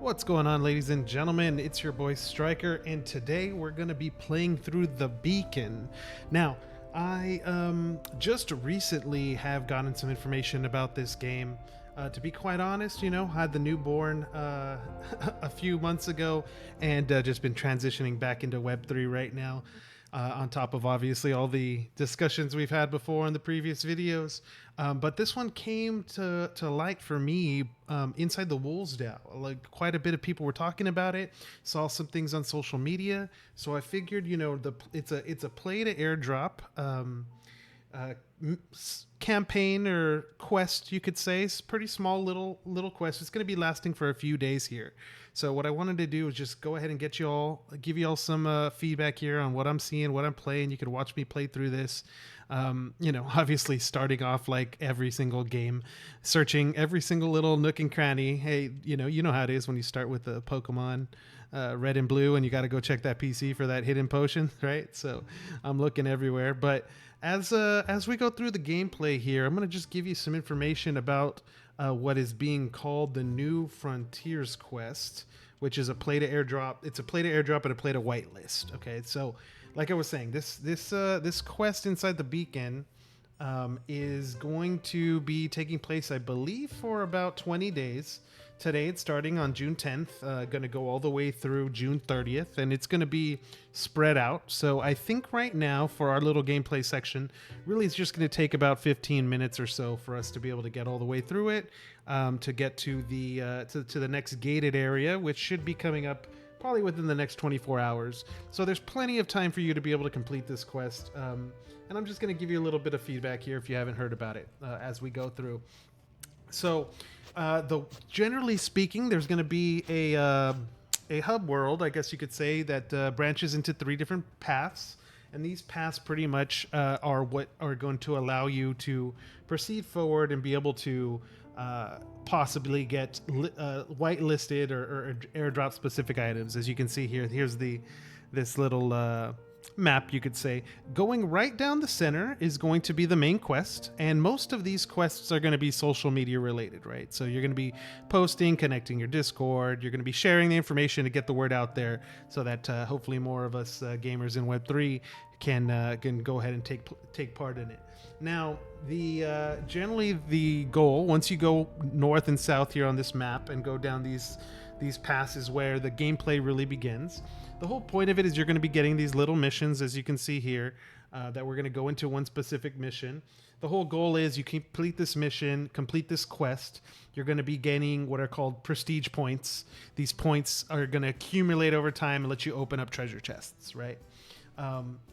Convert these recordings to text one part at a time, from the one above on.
What's going on, ladies and gentlemen? It's your boy Striker, and today we're going to be playing through The Beacon. Now, I just recently have gotten some information about this game. To be quite honest, had the newborn a few months ago, and just been transitioning back into Web3 right now. On top of obviously all the discussions we've had before in the previous videos. But this one came to light for me inside the Wolves DAO. Like, quite a bit of people were talking about it, saw some things on social media. So I figured, it's a play to airdrop campaign or quest, you could say. It's pretty small little quest. It's going to be lasting for a few days here. So what I wanted to do is just go ahead and give you all some feedback here on what I'm seeing, what I'm playing. You can watch me play through this. Obviously starting off like every single game, searching every single little nook and cranny. Hey, you know how it is when you start with the Pokemon red and blue and you got to go check that PC for that hidden potion, right? So I'm looking everywhere. But as we go through the gameplay here, I'm going to just give you some information about what is being called the New Frontiers quest, which is a play to airdrop. It's a play to airdrop and a play to whitelist. Okay, so like I was saying, this quest inside the Beacon is going to be taking place, I believe, for about 20 days. Today it's starting on June 10th, going to go all the way through June 30th, and it's going to be spread out. So I think right now for our little gameplay section, really it's just going to take about 15 minutes or so for us to be able to get all the way through it, to get to the next gated area, which should be coming up probably within the next 24 hours. So there's plenty of time for you to be able to complete this quest. And I'm just going to give you a little bit of feedback here if you haven't heard about it as we go through. So, generally speaking, there's going to be a hub world, I guess you could say, that branches into 3 different paths. And these paths pretty much are what are going to allow you to proceed forward and be able to possibly get whitelisted or airdrop specific items. As you can see here, here's this little map, you could say. Going right down the center is going to be the main quest, and most of these quests are going to be social media related, right? So you're going to be posting, connecting your Discord, you're going to be sharing the information to get the word out there so that hopefully more of us gamers in Web3 can go ahead and take part in it. Now, generally the goal, once you go north and south here on this map and go down these paths, is where the gameplay really begins. The whole point of it is you're going to be getting these little missions, as you can see here, that we're going to go into one specific mission. The whole goal is you complete this mission, complete this quest. You're going to be gaining what are called prestige points. These points are going to accumulate over time and let you open up treasure chests, right?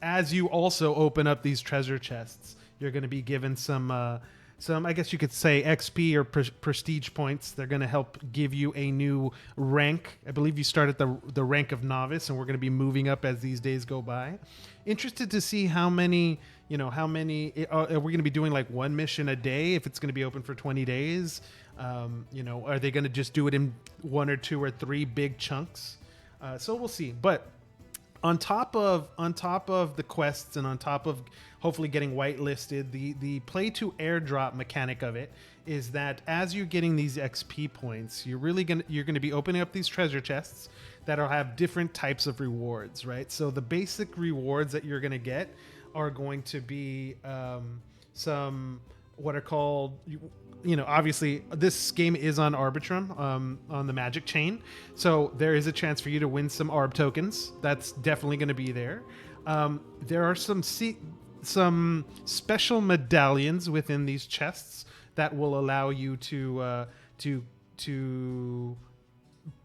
As you also open up these treasure chests, you're going to be given some, I guess you could say, XP or prestige points. They're going to help give you a new rank. I believe you start at the rank of novice, and we're going to be moving up as these days go by. Interested to see how many are we going to be doing like one mission a day if it's going to be open for 20 days? Are they going to just do it in 1 or 2 or 3 big chunks? So we'll see. But on top of the quests and on top of hopefully getting whitelisted, the play to airdrop mechanic of it is that as you're getting these XP points, you're going to be opening up these treasure chests that'll have different types of rewards, right? So the basic rewards that you're going to get are going to be some what are called, obviously this game is on Arbitrum, on the Magic chain. So there is a chance for you to win some ARB tokens. That's definitely going to be there. There are some special medallions within these chests that will allow you to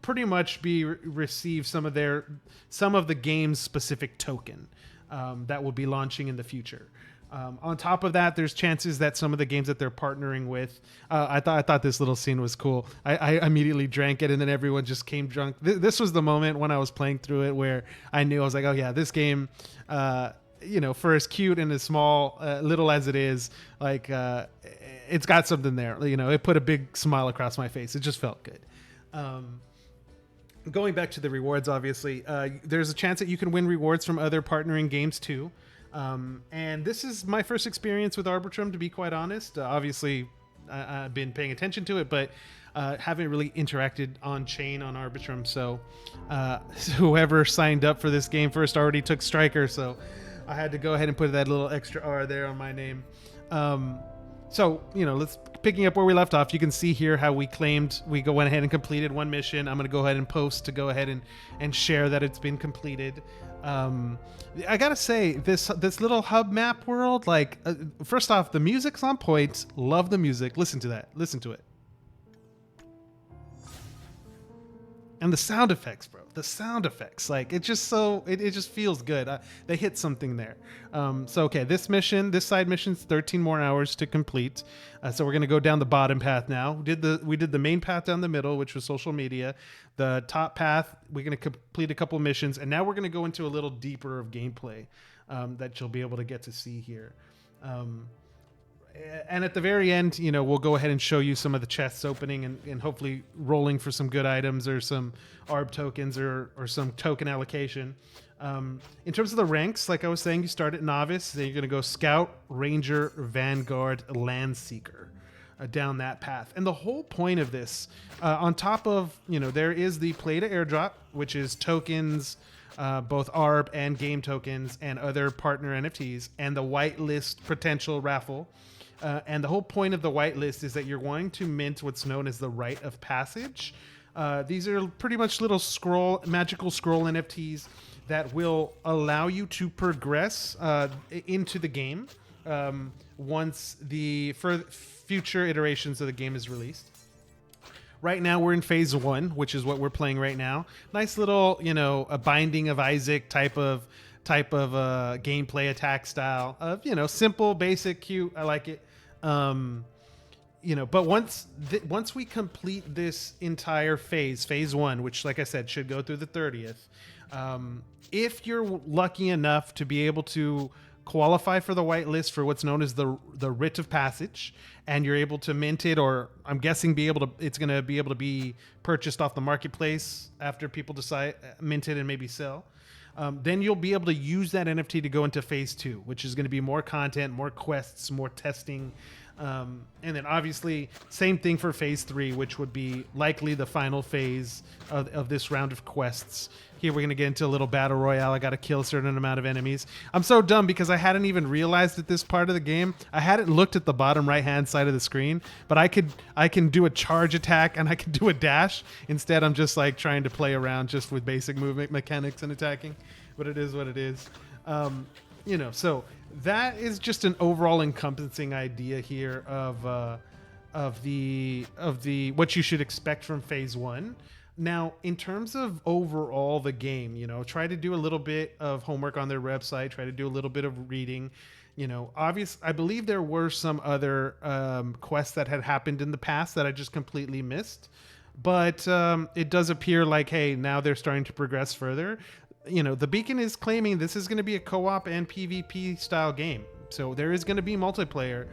pretty much receive some of the game's specific token that will be launching in the future. On top of that, there's chances that some of the games that they're partnering with, I thought this little scene was cool. I immediately drank it, and then everyone just came drunk. This was the moment when I was playing through it where I knew, I was like, oh yeah, this game, for as cute and as small, little as it is, like, it's got something there. It put a big smile across my face. It just felt good. Going back to the rewards, obviously, there's a chance that you can win rewards from other partnering games too. And this is my first experience with Arbitrum, to be quite honest. Obviously, I've been paying attention to it, but Haven't really interacted on chain on Arbitrum, so whoever signed up for this game first already took Striker, so I had to go ahead and put that little extra R there on my name. So, let's picking up where we left off. You can see here how we went ahead and completed one mission. I'm going to go ahead and post to go ahead and share that it's been completed. I gotta say, this little hub map world, like, first off, the music's on point. Love the music. Listen to that. Listen to it. And the sound effects, bro. The sound effects, like, it just feels good. They hit something there. So okay, this side mission's 13 more hours to complete. So we're gonna go down the bottom path now. We did the main path down the middle, which was social media. The top path, we're gonna complete a couple missions, and now we're gonna go into a little deeper of gameplay that you'll be able to get to see here. And at the very end, we'll go ahead and show you some of the chests opening and hopefully rolling for some good items or some ARB tokens or some token allocation. In terms of the ranks, like I was saying, you start at Novice, then you're going to go Scout, Ranger, Vanguard, Landseeker, down that path. And the whole point of this, on top of, there is the Play to Airdrop, which is tokens, both ARB and game tokens and other partner NFTs, and the whitelist potential raffle. And the whole point of the whitelist is that you're wanting to mint what's known as the Rite of Passage. These are pretty much little magical scroll NFTs that will allow you to progress into the game once the future iterations of the game is released. Right now we're in phase 1, which is what we're playing right now. Nice little, a Binding of Isaac type of gameplay attack style of, simple, basic, cute. I like it. But once we complete this entire phase 1, which, like I said, should go through the 30th, if you're lucky enough to be able to qualify for the whitelist for what's known as the Writ of Passage, and you're able to mint it, or I'm guessing it's going to be able to be purchased off the marketplace after people decide mint it and maybe sell. Then you'll be able to use that NFT to go into phase 2, which is going to be more content, more quests, more testing. And then obviously same thing for phase 3, which would be likely the final phase of this round of quests. Here we're going to get into a little battle royale. I got to kill a certain amount of enemies. I'm so dumb because I hadn't even realized at this part of the game, I hadn't looked at the bottom right hand side of the screen, but I can do a charge attack and I can do a dash. Instead, I'm just like trying to play around just with basic movement mechanics and attacking, but it is what it is. So that is just an overall encompassing idea here of the what you should expect from phase 1. Now, in terms of overall the game, try to do a little bit of homework on their website, try to do a little bit of reading. I believe there were some other quests that had happened in the past that I just completely missed. But it does appear like, hey, now they're starting to progress further. The Beacon is claiming this is going to be a co-op and PvP style game. So there is going to be multiplayer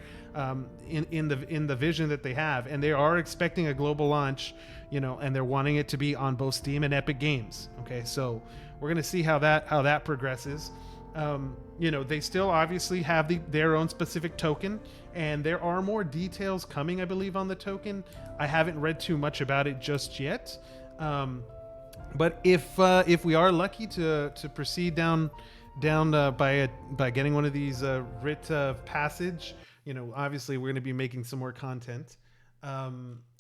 in the vision that they have, and they are expecting a global launch, and they're wanting it to be on both Steam and Epic Games. Okay, so we're going to see how that progresses. They still obviously have their own specific token, and there are more details coming, I believe, on the token. I haven't read too much about it just yet. But if we are lucky to proceed down by getting one of these Writ of Passage, obviously we're going to be making some more content.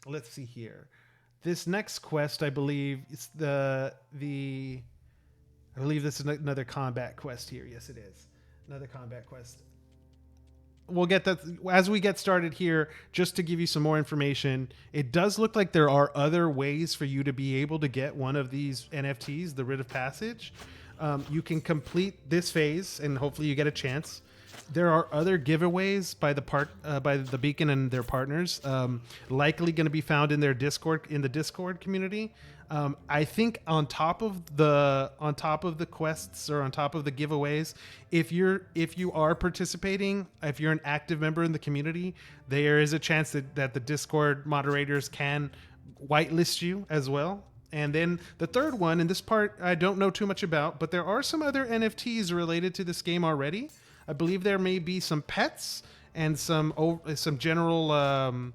Let's see here. This next quest, I believe, is I believe this is another combat quest here. Yes, it is another combat quest. We'll get that as we get started here. Just to give you some more information, it does look like there are other ways for you to be able to get one of these NFTs, the Writ of Passage. You can complete this phase and hopefully you get a chance. There are other giveaways by the Beacon and their partners, likely going to be found in their Discord, in the Discord community. I think on top of the quests or on top of the giveaways, if you are participating, if you're an active member in the community, there is a chance that the Discord moderators can whitelist you as well. And then the third one, and this part I don't know too much about, but there are some other NFTs related to this game already. I believe there may be some pets and some general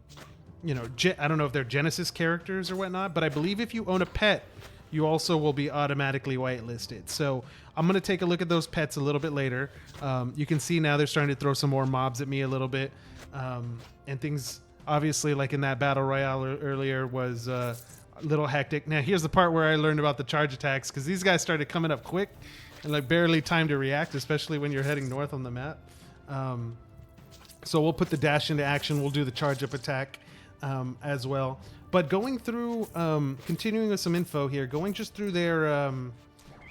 you know, I don't know if they're Genesis characters or whatnot, but I believe if you own a pet, you also will be automatically whitelisted. So I'm going to take a look at those pets a little bit later. You can see now they're starting to throw some more mobs at me a little bit. And things, obviously, like in that battle royale earlier, was a little hectic. Now, here's the part where I learned about the charge attacks, because these guys started coming up quick and like barely time to react, especially when you're heading north on the map. So we'll put the dash into action. We'll do the charge up attack as well. But going through, continuing with some info here, going just through their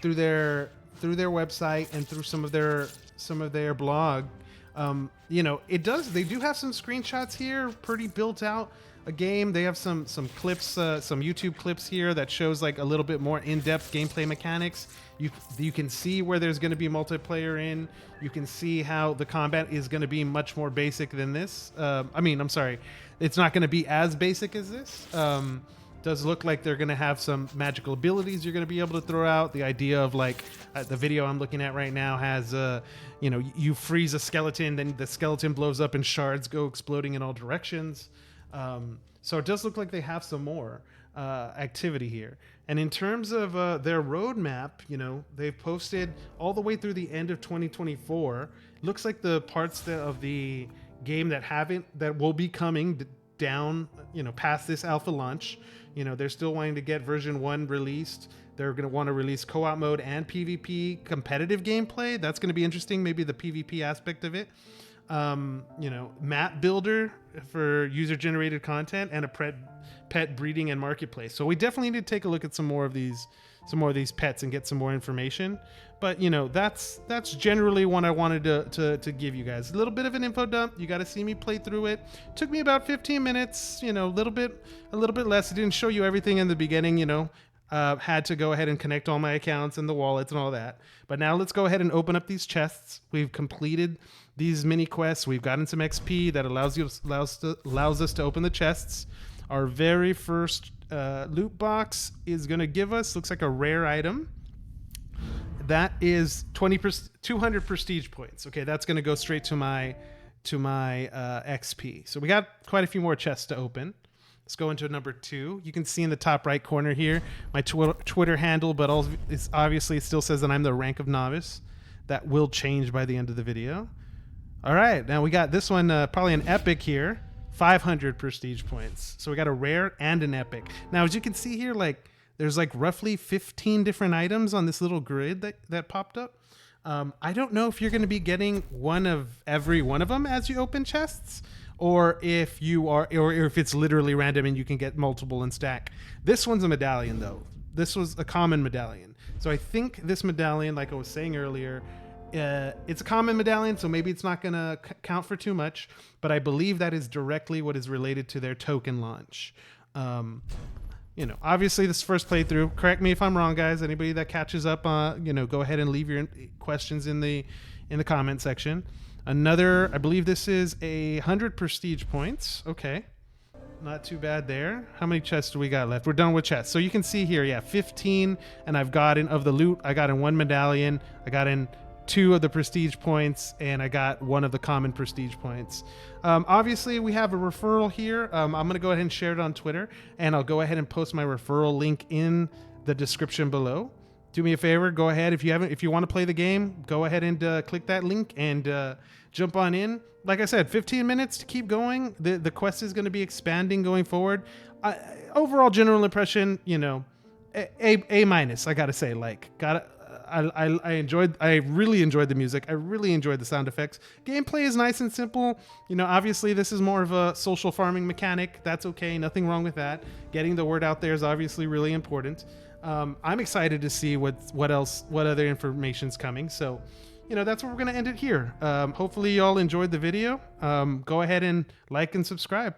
website and through some of their blog, you know, they do have some screenshots here, pretty built out a game. They have some clips, some YouTube clips here that shows like a little bit more in-depth gameplay mechanics. You can see where there's going to be multiplayer in. You can see how the combat is going to be much more basic than this. I'm sorry, it's not going to be as basic as this. Does look like they're going to have some magical abilities you're going to be able to throw out. The idea of like the video I'm looking at right now has, you know, you freeze a skeleton, then the skeleton blows up and shards go exploding in all directions. So it does look like they have some more activity here. And in terms of their roadmap, you know, they've posted all the way through the end of 2024. Looks like the parts of the game that will be coming down, you know, past this alpha launch. You know, they're still wanting to get version 1 released. They're going to want to release co-op mode and PvP competitive gameplay. That's going to be interesting. Maybe the PvP aspect of it. You know, map builder for user-generated content, and a pet breeding and marketplace. So we definitely need to take a look at some more of these pets and get some more information. But you know, that's generally what I wanted to give you guys. A little bit of an info dump. You got to see me play through it. Took me about 15 minutes. You know, a little bit less. I didn't show you everything in the beginning. You know, had to go ahead and connect all my accounts and the wallets and all that. But now let's go ahead and open up these chests. We've completed these mini quests. We've gotten some XP that allows us to open the chests. Our very first loot box is going to give us, looks like a rare item. That is 200 prestige points. Okay, that's going to go straight to my XP. So we got quite a few more chests to open. Let's go into number 2. You can see in the top right corner here my Twitter handle, but obviously it still says that I'm the rank of novice. That will change by the end of the video. All right, now we got this one, probably an epic here. 500 prestige points. So we got a rare and an epic. Now, as you can see here, like there's like roughly 15 different items on this little grid that popped up. I don't know if you're going to be getting one of every one of them as you open chests, or if it's literally random and you can get multiple and stack. This one's a medallion though. This was a common medallion. So I think this medallion, like I was saying earlier, it's a common medallion, so maybe it's not going to count for too much, but I believe that is directly what is related to their token launch. You know, obviously this first playthrough, correct me if I'm wrong, guys. Anybody that catches up, you know, go ahead and leave your questions in the comment section. Another, I believe this is 100 prestige points. Okay. Not too bad there. How many chests do we got left? We're done with chests. So you can see here, yeah, 15, and I've gotten, of the loot, I got in 1 medallion, I got in 2 of the prestige points, and I got 1 of the common prestige points. Obviously, we have a referral here. I'm going to go ahead and share it on Twitter, and I'll go ahead and post my referral link in the description below. Do me a favor, go ahead. If you want to play the game, go ahead and click that link and jump on in. Like I said, 15 minutes to keep going. The quest is going to be expanding going forward. Overall general impression, you know, A minus. I gotta say, like, I really enjoyed the music. I really enjoyed the sound effects. Gameplay is nice and simple. You know, obviously this is more of a social farming mechanic. That's okay. Nothing wrong with that. Getting the word out there is obviously really important. I'm excited to see what other information's coming. So, you know, that's where we're going to end it here. Hopefully you all enjoyed the video. Go ahead and like and subscribe.